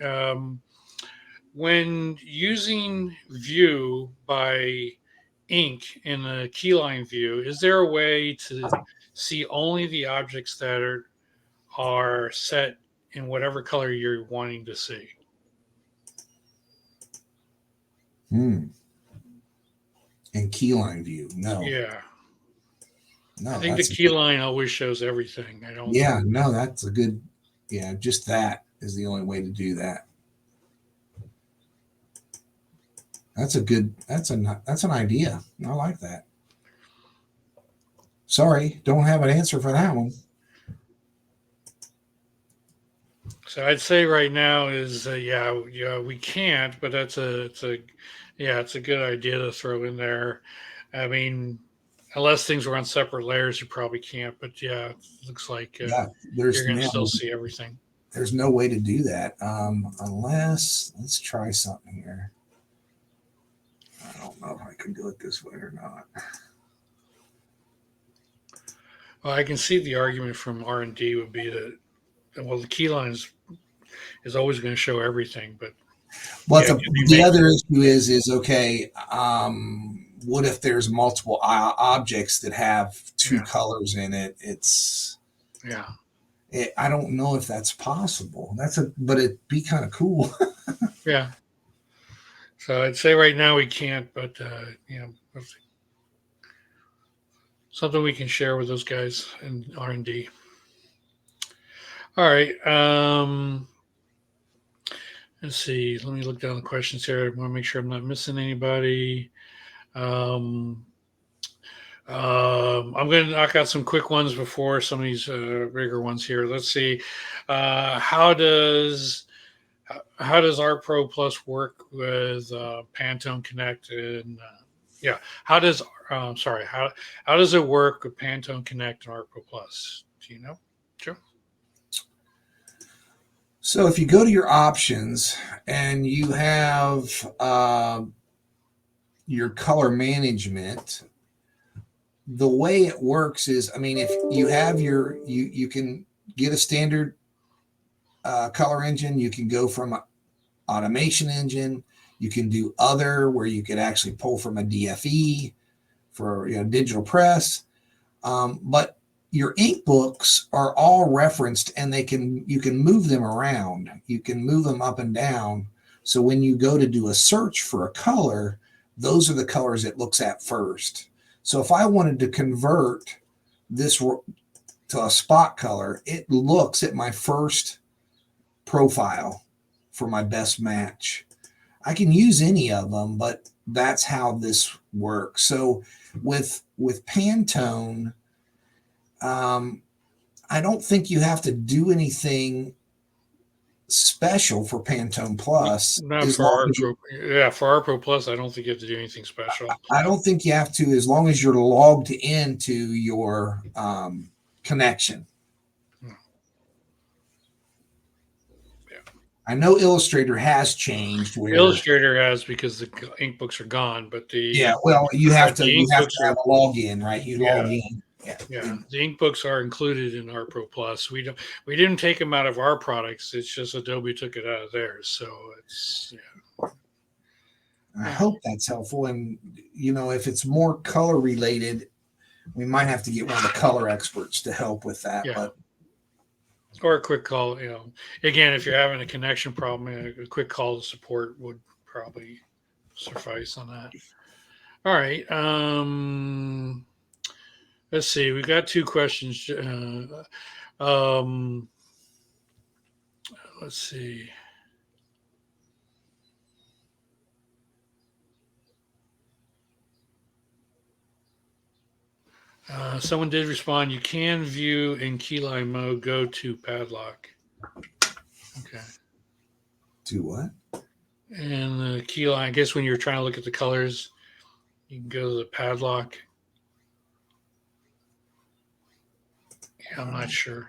Speaker 3: When using view by ink in a keyline view, is there a way to see only the objects that are set in whatever color you're wanting to see?
Speaker 2: In keyline view, no.
Speaker 3: Yeah.
Speaker 2: No,
Speaker 3: I think the keyline always shows everything. I don't.
Speaker 2: Yeah, no, that's a good. Yeah, just that is the only way to do that. That's a good. That's an idea. I like that. Sorry, don't have an answer for that one.
Speaker 3: So I'd say right now is yeah, we can't, but it's a good idea to throw in there. I mean, unless things were on separate layers, you probably can't. But yeah, it looks like you're going to still see everything.
Speaker 2: There's no way to do that unless, let's try something here. I don't know if I can do it this way or not.
Speaker 3: Well, I can see the argument from R&D would be that, well, the keyline is always going to show everything, but
Speaker 2: the other issue is okay. What if there's multiple objects that have two colors in it? I don't know if that's possible. But it'd be kind of cool.
Speaker 3: Yeah. So I'd say right now we can't, but something we can share with those guys in R&D. All right. Let's see. Let me look down the questions here. I want to make sure I'm not missing anybody. I'm going to knock out some quick ones before some of these bigger ones here. Let's see. How does artpro Plus work with Pantone Connect? And how does it work with Pantone Connect and artpro Plus? Do you know, Joe?
Speaker 2: So if you go to your options and you have your color management, the way it works is, I mean, if you have you can get a standard color engine, you can go from an automation engine, you can do other where you could actually pull from a DFE for digital press, but your ink books are all referenced, and you can move them around. You can move them up and down. So when you go to do a search for a color, those are the colors it looks at first. So if I wanted to convert this to a spot color, it looks at my first profile for my best match. I can use any of them, but that's how this works. So with Pantone, I don't think you have to do anything special for Pantone Plus.
Speaker 3: Not
Speaker 2: As
Speaker 3: for
Speaker 2: long
Speaker 3: Art
Speaker 2: as
Speaker 3: Pro. Yeah, for Art Pro Plus, I don't think you have to do anything special.
Speaker 2: I don't think you have to, as long as you're logged into your connection.
Speaker 3: Hmm. Yeah.
Speaker 2: I know Illustrator has changed where
Speaker 3: Illustrator has, because the ink books are gone, but
Speaker 2: yeah, well, you have to
Speaker 3: ink books
Speaker 2: have
Speaker 3: are,
Speaker 2: a login, right? You
Speaker 3: yeah,
Speaker 2: log in. Yeah.
Speaker 3: yeah. The ink books are included in Art Pro Plus. We didn't take them out of our products. It's just Adobe took it out of theirs. So it's, yeah.
Speaker 2: I hope that's helpful. And if it's more color related, we might have to get one of the color experts to help with that.
Speaker 3: Yeah.
Speaker 2: But
Speaker 3: Or a quick call. Again, if you're having a connection problem, a quick call to support would probably suffice on that. All right. Let's see. We got two questions. Let's see. Someone did respond. You can view in keyline mode. Go to padlock. Okay.
Speaker 2: do what?
Speaker 3: And the keyline. I guess when you're trying to look at the colors, you can go to the padlock. Yeah, I'm not sure.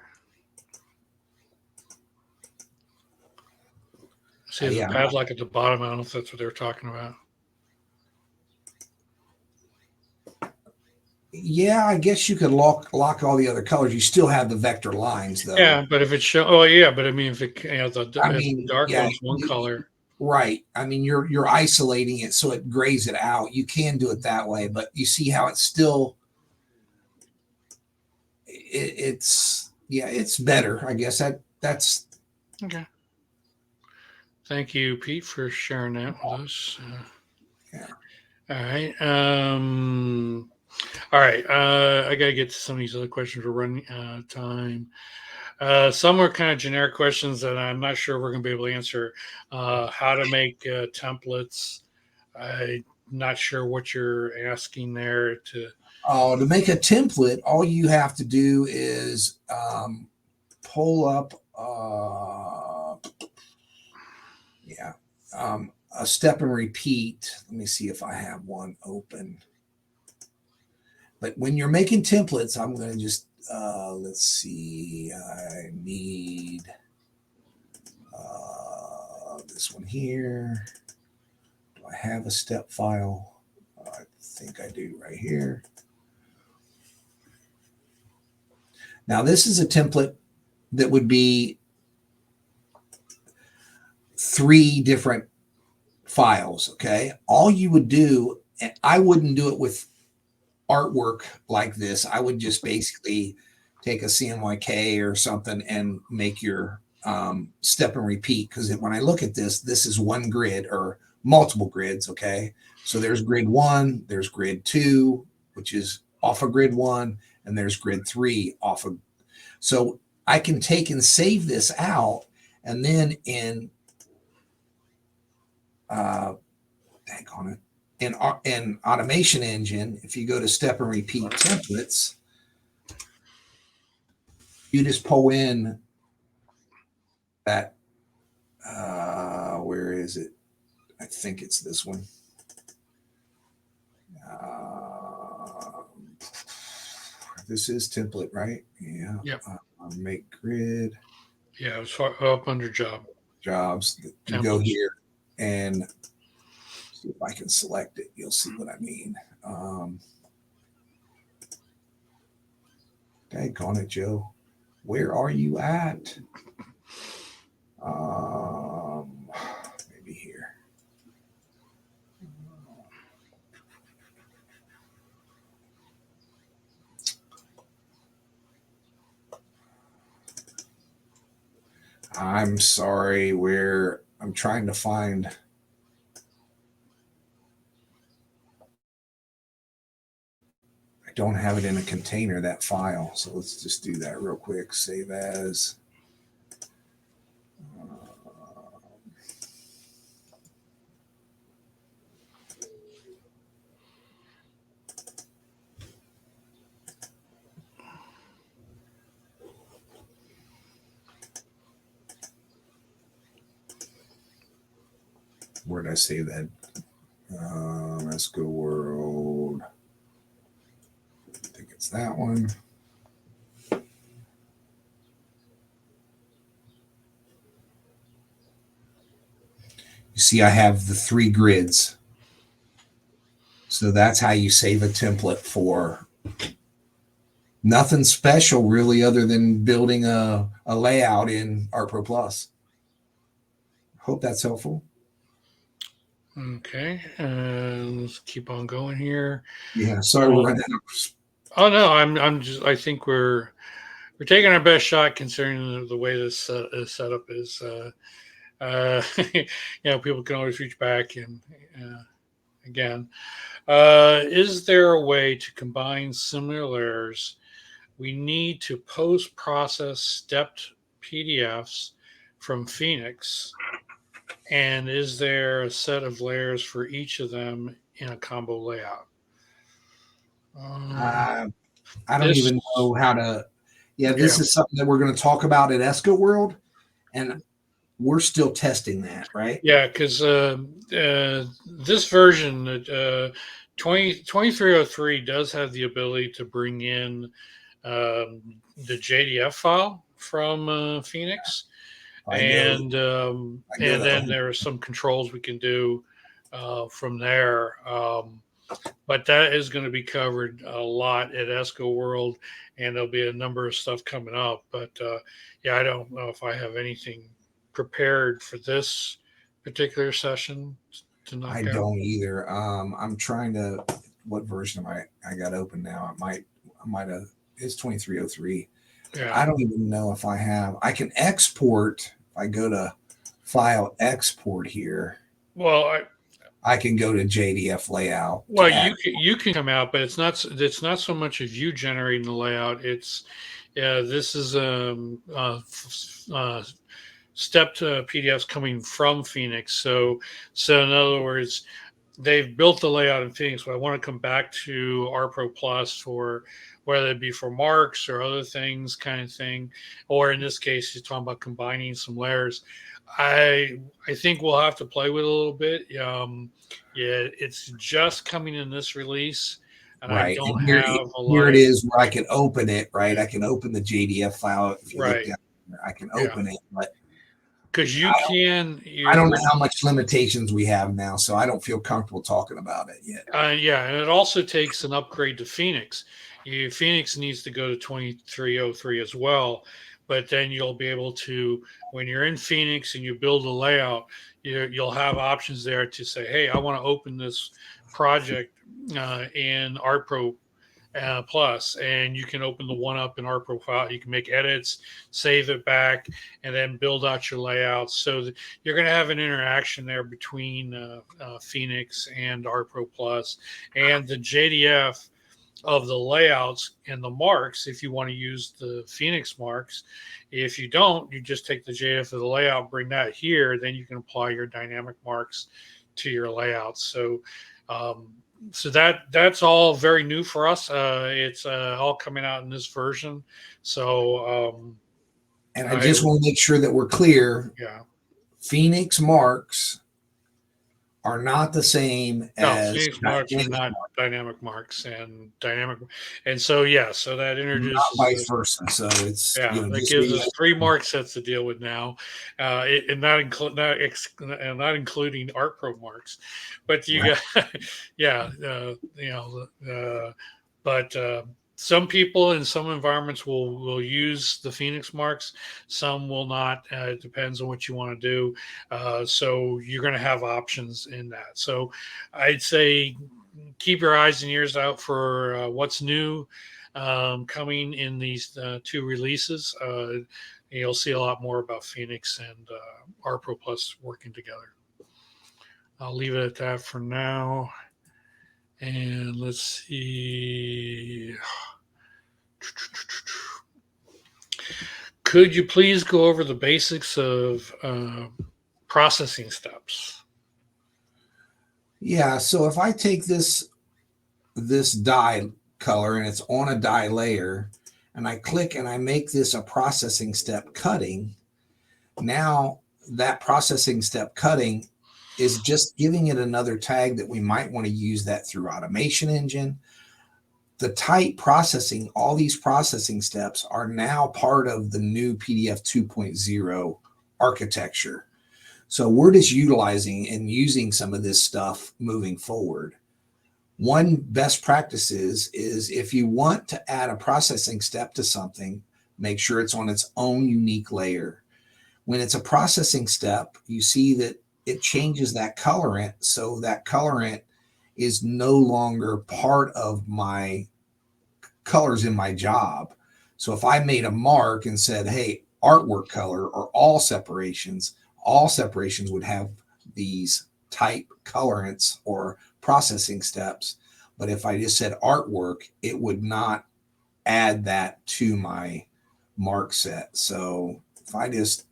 Speaker 3: See the padlock at the bottom. I don't know if that's what they're talking about.
Speaker 2: Yeah, I guess you could lock all the other colors. You still have the vector lines, though.
Speaker 3: Yeah, but if it show, oh yeah, but I mean, if it, the dark
Speaker 2: yeah,
Speaker 3: one's one color,
Speaker 2: right? I mean, you're isolating it so it grays it out. You can do it that way, but you see how it's still. It's better. I guess that's
Speaker 3: okay. Thank you, Pete, for sharing that with us.
Speaker 2: Yeah.
Speaker 3: All right. All right. I got to get to some of these other questions. We're running out of time. Some are kind of generic questions that I'm not sure we're going to be able to answer. How to make templates. I'm not sure what you're asking there.
Speaker 2: To make a template, all you have to do is pull up. A step and repeat. Let me see if I have one open. But when you're making templates, I'm going to just, let's see, I need this one here. Do I have a step file? I think I do right here. Now, this is a template that would be 3 different files, okay? All you would do, I wouldn't do it with artwork like this. I would just basically take a CMYK or something and make your step and repeat, because when I look at this is one grid or multiple grids, okay? So there's grid 1, there's grid 2, which is off of grid 1, and there's grid 3 off of. So I can take and save this out, and then in in Automation Engine, if you go to step and repeat templates, you just pull in that, where is it? I think it's this one. This is template, right? Yeah.
Speaker 3: Yep.
Speaker 2: Make grid.
Speaker 3: Yeah, it's up under jobs.
Speaker 2: You go here and see if I can select it. You'll see what I mean. Daggone it, Joe. Where are you at? Maybe here. I'm sorry, where I'm trying to find. I don't have it in a container, that file. So let's just do that real quick. Save as. Where did I save that? Let's go world. I think it's that one. You see, I have the 3 grids. So that's how you save a template for nothing special really other than building a layout in artpro Plus. Hope that's helpful.
Speaker 3: Okay, let's keep on going here.
Speaker 2: Yeah, sorry we're running out.
Speaker 3: Oh no, I'm just. I think we're taking our best shot considering the way this setup is. People can always reach back and again. Is there a way to combine similar layers? We need to post-process stepped PDFs from Phoenix. And is there a set of layers for each of them in a combo layout?
Speaker 2: I don't even know how to. Yeah, this is something that we're going to talk about at ESCO World, and we're still testing that, right?
Speaker 3: Yeah, because this version, 2303, does have the ability to bring in the JDF file from Phoenix. And then there are some controls we can do from there. But that is going to be covered a lot at ESCO World, and there'll be a number of stuff coming up. But I don't know if I have anything prepared for this particular session to knock out.
Speaker 2: I don't either. I'm trying to. What version am I got open now? I might have. It's 2303.
Speaker 3: Yeah.
Speaker 2: I don't even know if I have. I can export. If I go to File Export here.
Speaker 3: Well,
Speaker 2: I can go to JDF layout.
Speaker 3: Well, you can come out, but it's not so much of you generating the layout. It's this is stepped PDFs coming from Phoenix. So in other words, they've built the layout in Phoenix, but I want to come back to artpro Plus for whether it be for marks or other things, kind of thing, or in this case, you're talking about combining some layers. I think we'll have to play with it a little bit. It's just coming in this release, and
Speaker 2: right.
Speaker 3: I don't
Speaker 2: and here,
Speaker 3: have a lot.
Speaker 2: Here it is where I can open it. Right, I can open the JDF file. If you
Speaker 3: right,
Speaker 2: look down there, I can open it, but
Speaker 3: because I
Speaker 2: don't know how much limitations we have now, so I don't feel comfortable talking about it yet.
Speaker 3: And it also takes an upgrade to Phoenix. Phoenix needs to go to 2303 as well, but then you'll be able to, when you're in Phoenix and you build a layout, you'll have options there to say, hey, I want to open this project in artpro Plus, and you can open the one up in artpro file. You can make edits, save it back, and then build out your layouts. So you're going to have an interaction there between Phoenix and artpro Plus, and the JDF of the layouts and the marks. If you want to use the Phoenix marks, if you don't, you just take the JDF of the layout, bring that here, then you can apply your dynamic marks to your layouts. So that's all very new for us. It's all coming out in this version. So
Speaker 2: and I just want to make sure that we're clear.
Speaker 3: Yeah,
Speaker 2: Phoenix marks are not the same as
Speaker 3: Phoenix marks are not dynamic marks, and so so that introduces
Speaker 2: not vice versa. So it's
Speaker 3: that gives us 3 mark sets to deal with now, and not including artpro marks, but you got but some people in some environments will use the Phoenix marks. Some will not. It depends on what you want to do. So you're going to have options in that. So I'd say keep your eyes and ears out for what's new coming in these 2 releases. You'll see a lot more about Phoenix and artpro Plus working together. I'll leave it at that for now. And let's see. Could you please go over the basics of processing steps?
Speaker 2: Yeah. So if I take this dye color and it's on a dye layer, and I click and I make this a processing step cutting, now that processing step cutting is just giving it another tag that we might want to use that through automation engine. The type processing, all these processing steps are now part of the new PDF 2.0 architecture. So we're just utilizing and using some of this stuff moving forward. One best practice is if you want to add a processing step to something, make sure it's on its own unique layer. When it's a processing step, you see that it changes that colorant. So that colorant is no longer part of my colors in my job. So if I made a mark and said, hey, artwork color or all separations would have these type colorants or processing steps. But if I just said artwork, it would not add that to my mark set. So if I just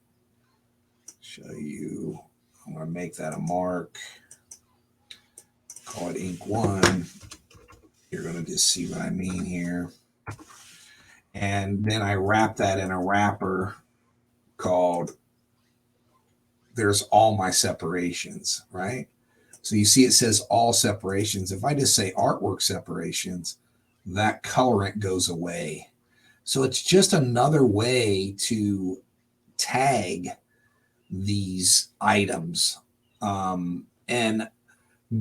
Speaker 2: show you, I'm going to make that a mark, call it ink 1. You're going to just see what I mean here. And then I wrap that in a wrapper called there's all my separations, right? So you see it says all separations. If I just say artwork separations, that colorant goes away. So it's just another way to tag these items and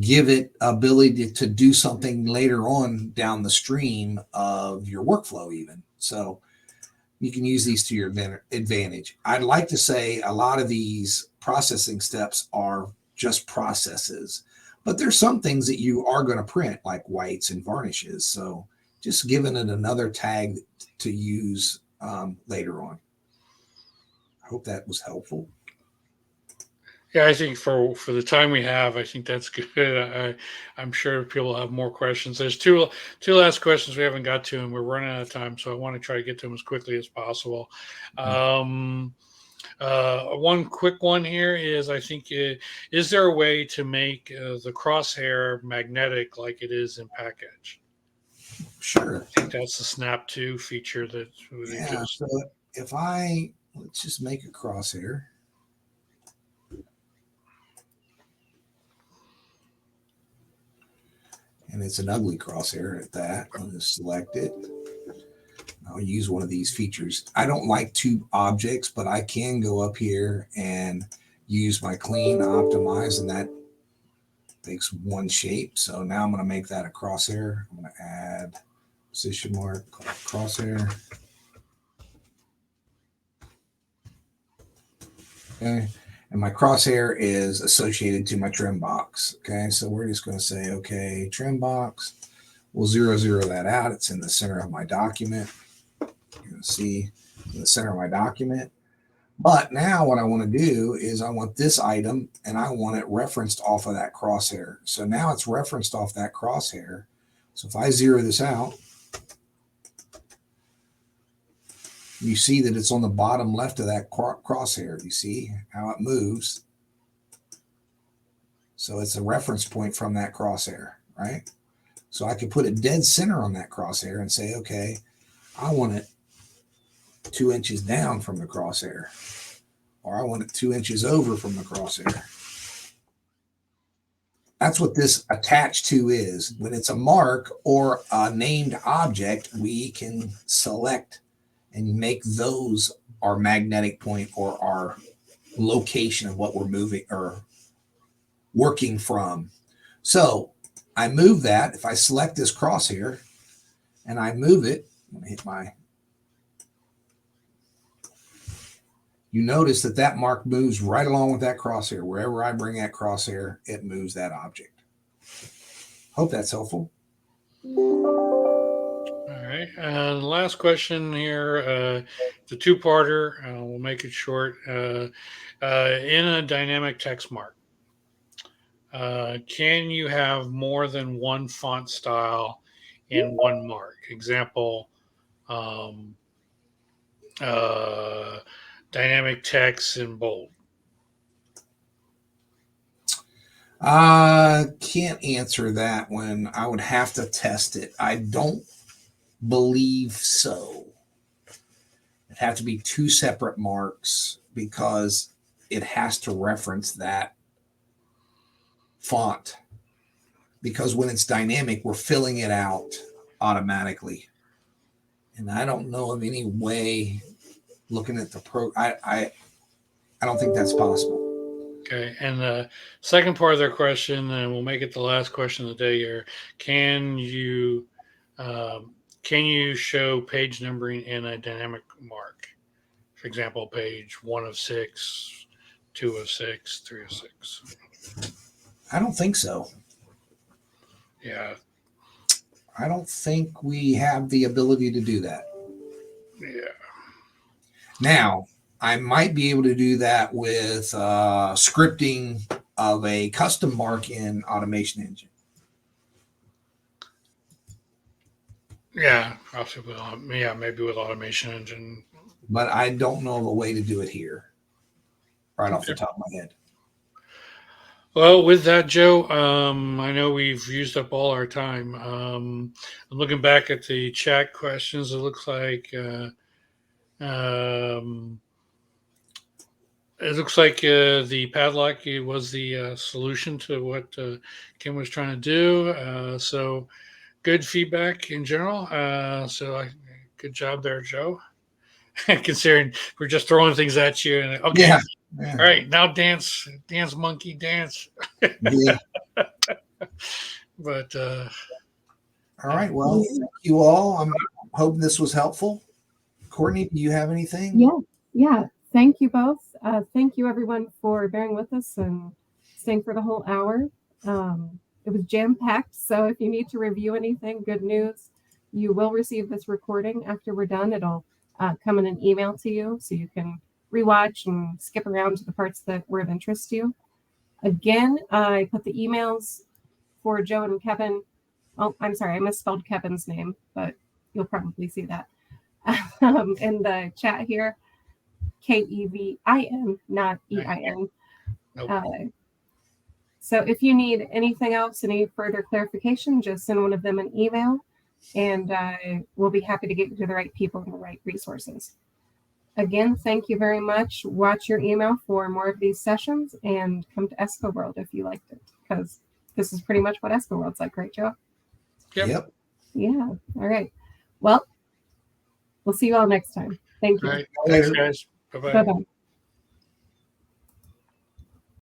Speaker 2: give it ability to do something later on down the stream of your workflow even. So you can use these to your advantage. I'd like to say a lot of these processing steps are just processes, but there's some things that you are going to print like whites and varnishes. So just giving it another tag to use later on. I hope that was helpful.
Speaker 3: Yeah, I think for the time we have, I think that's good. I'm sure people have more questions. There's two last questions we haven't got to, and we're running out of time, so I want to try to get to them as quickly as possible. One quick one here is, I think, is there a way to make the crosshair magnetic like it is in package?
Speaker 2: Sure.
Speaker 3: I think that's the Snap 2 feature that
Speaker 2: exists. So if let's just make a crosshair. And it's an ugly crosshair at that. I'll just select it. I'll use one of these features. I don't like two objects, but I can go up here and use my clean optimize, and that makes one shape. So now I'm going to make that a crosshair. I'm going to add position mark, crosshair. Okay. And my crosshair is associated to my trim box. Okay. So we're just going to say, okay, trim box. We'll 0, 0 that out. It's in the center of my document. You're going to see in the center of my document. But now what I want to do is I want this item and I want it referenced off of that crosshair. So now it's referenced off that crosshair. So if I 0 this out, you see that it's on the bottom left of that crosshair. You see how it moves. So it's a reference point from that crosshair, right? So I could put it dead center on that crosshair and say, okay, I want it 2 inches down from the crosshair, or I want it 2 inches over from the crosshair. That's what this attached to is. When it's a mark or a named object, we can select and make those our magnetic point or our location of what we're moving or working from. So I move that. If I select this crosshair and I move it, I'm going to hit you notice that that mark moves right along with that crosshair. Wherever I bring that crosshair, it moves that object. Hope that's helpful.
Speaker 3: All right. Last question here. The two-parter. We'll make it short. In a dynamic text mark, can you have more than one font style in one mark? Example, dynamic text in bold.
Speaker 2: Can't answer that one. I would have to test it. I don't believe so. It'd have to be two separate marks because it has to reference that font, because when it's dynamic, we're filling it out automatically. And I don't know of any way, looking at the I don't think that's possible.
Speaker 3: Okay, and the second part of their question, and we'll make it the last question of the day here. Can you show page numbering in a dynamic mark? For example, page 1 of 6, 2 of 6, 3 of 6.
Speaker 2: I don't think so.
Speaker 3: Yeah.
Speaker 2: I don't think we have the ability to do that.
Speaker 3: Yeah.
Speaker 2: Now, I might be able to do that with scripting of a custom mark in Automation Engine.
Speaker 3: Yeah, possibly. Yeah, maybe with Automation Engine.
Speaker 2: But I don't know of a way to do it here, right off the top of my head.
Speaker 3: Well, with that, Joe, I know we've used up all our time. I'm looking back at the chat questions. It looks like the padlock was the solution to what Kim was trying to do. So good feedback in general. Good job there, Joe. Considering we're just throwing things at you, and okay,
Speaker 2: Yeah.
Speaker 3: all right, now dance, monkey, dance.
Speaker 2: Yeah.
Speaker 3: But
Speaker 2: all right. Well, thank you all. I'm hoping this was helpful. Courtney, do you have anything?
Speaker 1: Yeah. Thank you both. Thank you everyone for bearing with us and staying for the whole hour. It was jam-packed, so if you need to review anything, good news, you will receive this recording after we're done. It'll come in an email to you, so you can rewatch and skip around to the parts that were of interest to you. Again, I put the emails for Joe and Kevin. Oh, I'm sorry, I misspelled Kevin's name, but you'll probably see that in the chat here. Kevin, not EIN.
Speaker 3: nope.
Speaker 1: So if you need anything else, any further clarification, just send one of them an email, and we'll be happy to get you to the right people and the right resources. Again, thank you very much. Watch your email for more of these sessions, and come to Esco World if you liked it, because this is pretty much what Esco World's like, right, Joe?
Speaker 2: Yep.
Speaker 1: Yeah. All right. Well, we'll see you all next time. Thank you.
Speaker 3: All right. Thanks, guys. Bye-bye.
Speaker 1: Bye-bye.